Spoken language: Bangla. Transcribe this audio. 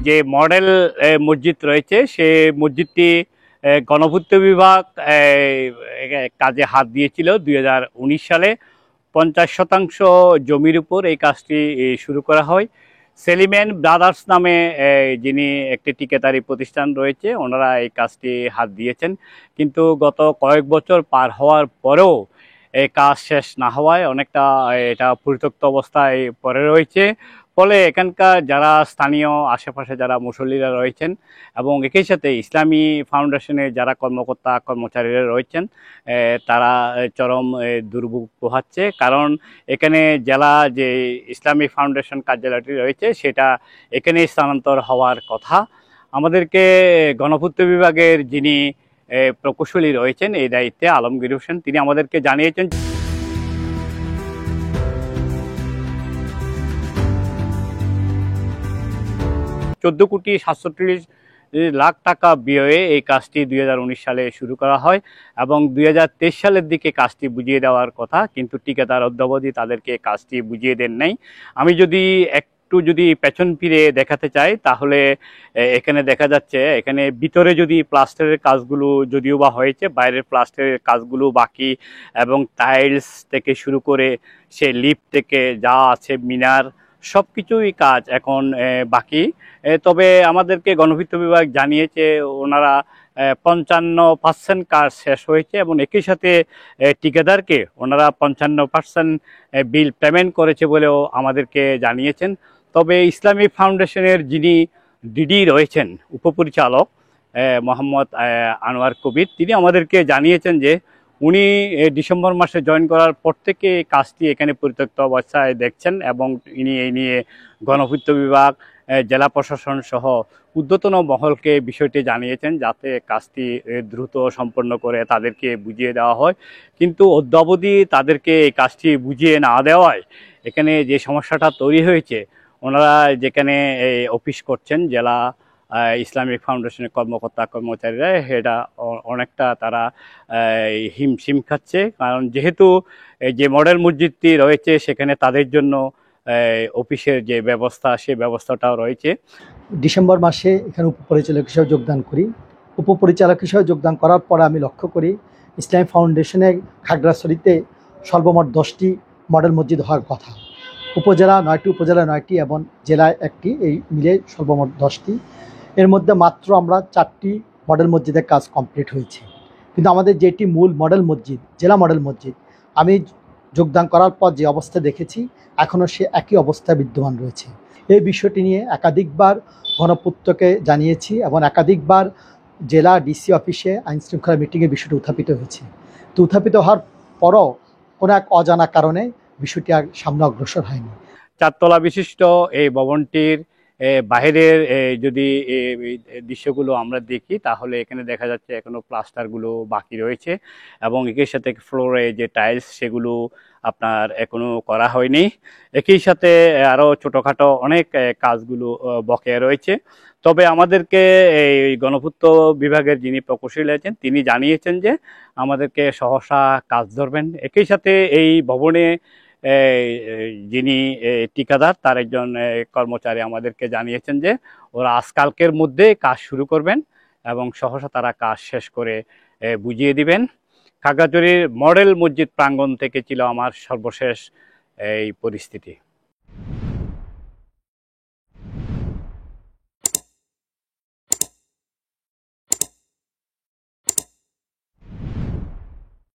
যে মডেল মসজিদ রয়েছে সে মসজিদটি গণপূর্ত বিভাগ কাজে হাত দিয়েছিল 2019 সালে। 50% জমির উপর এই কাজটি শুরু করা হয়। সেলিমেন ব্রাদার্স নামে যিনি একটি ঠিকাদারি প্রতিষ্ঠান রয়েছে, ওনারা এই কাজটি হাত দিয়েছেন। কিন্তু গত কয়েক বছর পার হওয়ার পরেও এই কাজ শেষ না হওয়ায় অনেকটা এটা পরিত্যক্ত অবস্থায় পড়ে রয়েছে। ফলে এখানকার যারা স্থানীয় আশেপাশে যারা মুসল্লিরা রয়েছেন এবং একই সাথে ইসলামী ফাউন্ডেশনের যারা কর্মকর্তা কর্মচারীরা রয়েছেন, তারা চরম দুর্ভোগ পোহাচ্ছে। কারণ এখানে জেলা যে ইসলামী ফাউন্ডেশন কার্যালয়টি রয়েছে সেটা এখানে স্থানান্তর হওয়ার কথা। আমাদেরকে গণপূর্ত বিভাগের যিনি প্রকৌশলী রয়েছেন এই দায়িত্বে আলমগীর হোসেন, তিনি আমাদেরকে জানিয়েছেন 14,67,00,000 টাকা ব্যয়ে এই কাজটি 2019 সালে শুরু করা হয় এবং 2023 সালের দিকে কাজটি বুঝিয়ে দেওয়ার কথা, কিন্তু ঠিকাদার অদ্যাবধি তাদেরকে কাজটি বুঝিয়ে দেন নাই। আমি যদি পেছন ফিরে দেখাতে চাই তাহলে এখানে দেখা যাচ্ছে এখানে ভিতরে যদি প্লাস্টারের কাজগুলো যদিও বা হয়েছে, বাইরের প্লাস্টারের কাজগুলো বাকি এবং টাইলস থেকে শুরু করে সে লিফট থেকে যা আছে মিনার সব কিছুই কাজ এখন বাকি। তবে আমাদেরকে গণপূর্ত বিভাগ জানিয়েছে ওনারা 55% কাজ শেষ হয়েছে এবং একই সাথে ঠিকাদারকে ওনারা 55% বিল পেমেন্ট করেছে বলেও আমাদেরকে জানিয়েছেন। তবে ইসলামী ফাউন্ডেশনের যিনি ডিডি রয়েছেন উপপরিচালক মোহাম্মদ আনোয়ার কবির, তিনি আমাদেরকে জানিয়েছেন যে উনি ডিসেম্বর মাসে জয়েন করার পর থেকে কাজটি এখানে পরিত্যক্ত অবস্থায় দেখছেন এবং ইনি এই নিয়ে গণপূর্ত বিভাগ, জেলা প্রশাসন সহ ঊর্ধ্বতন মহলকে বিষয়টি জানিয়েছেন যাতে কাজটি দ্রুত সম্পন্ন করে তাদেরকে বুঝিয়ে দেওয়া হয়। কিন্তু অদ্যাবধি তাদেরকে এই কাজটি বুঝিয়ে না দেওয়ায় এখানে যে সমস্যাটা তৈরি হয়েছে, ওনারা যেখানে অফিস করছেন জেলা ইসলামিক ফাউন্ডেশনের কর্মকর্তা কর্মচারীরা, এটা অনেকটা তারা হিমশিম খাচ্ছে। কারণ যেহেতু যে মডেল মসজিদটি রয়েছে সেখানে তাদের জন্য অফিসের যে ব্যবস্থা সেই ব্যবস্থাটাও রয়েছে। ডিসেম্বর মাসে এখানে উপপরিচালক হিসেবে যোগদান করি। উপপরিচালক হিসেবে যোগদান করার পরে আমি লক্ষ্য করি ইসলামী ফাউন্ডেশনের খাগড়াছড়িতে সর্বমোট 10টি মডেল মসজিদ হওয়ার কথা। উপজেলা 9টি, উপজেলা 9টি এবং জেলায় 1টি, এই মিলে সর্বমোট 10টি। এর মধ্যে মাত্র আমরা 4টি মডেল মসজিদের কাজ কমপ্লিট হয়েছে। কিন্তু আমাদের যেটি মূল মডেল মসজিদ, জেলা মডেল মসজিদ, আমি যোগদান করার পর যে অবস্থা দেখেছি এখনও সে একই অবস্থায় বিদ্যমান রয়েছে। এই বিষয়টি নিয়ে একাধিকবার গণপূর্তকে জানিয়েছি এবং একাধিকবার জেলা ডিসি অফিসে আইনশৃঙ্খলা মিটিংয়ে বিষয়টি উত্থাপিত হয়েছে। তো উত্থাপিত হওয়ার পরও কোনো এক অজানা কারণে বিষয়টি আর সামনে অগ্রসর হয়নি। 4 তলা বিশিষ্ট এই ভবনটির বাহিরের যদি দৃশ্যগুলো আমরা দেখি তাহলে এখানে দেখা যাচ্ছে এখনো প্লাস্টারগুলো বাকি রয়েছে এবং একই সাথে ফ্লোরে যে টাইলস সেগুলো আপনার এখনো করা হয়নি। একই সাথে আরও ছোটোখাটো অনেক কাজগুলো বকেয়া রয়েছে। তবে আমাদেরকে এই গণপূর্ত বিভাগের যিনি প্রকৌশলী আছেন তিনি জানিয়েছেন যে আমাদেরকে সহসা কাজ ধরবেন। একই সাথে এই ভবনে যিনি ঠিকাদার তার একজন কর্মচারী আমাদেরকে জানিয়েছেন যে ওরা আজকালকের মধ্যে কাজ শুরু করবেন এবং সহসা তারা কাজ শেষ করে বুঝিয়ে দিবেন। খাগড়াছড়ির মডেল মসজিদ প্রাঙ্গণ থেকে ছিল আমার সর্বশেষ এই পরিস্থিতি।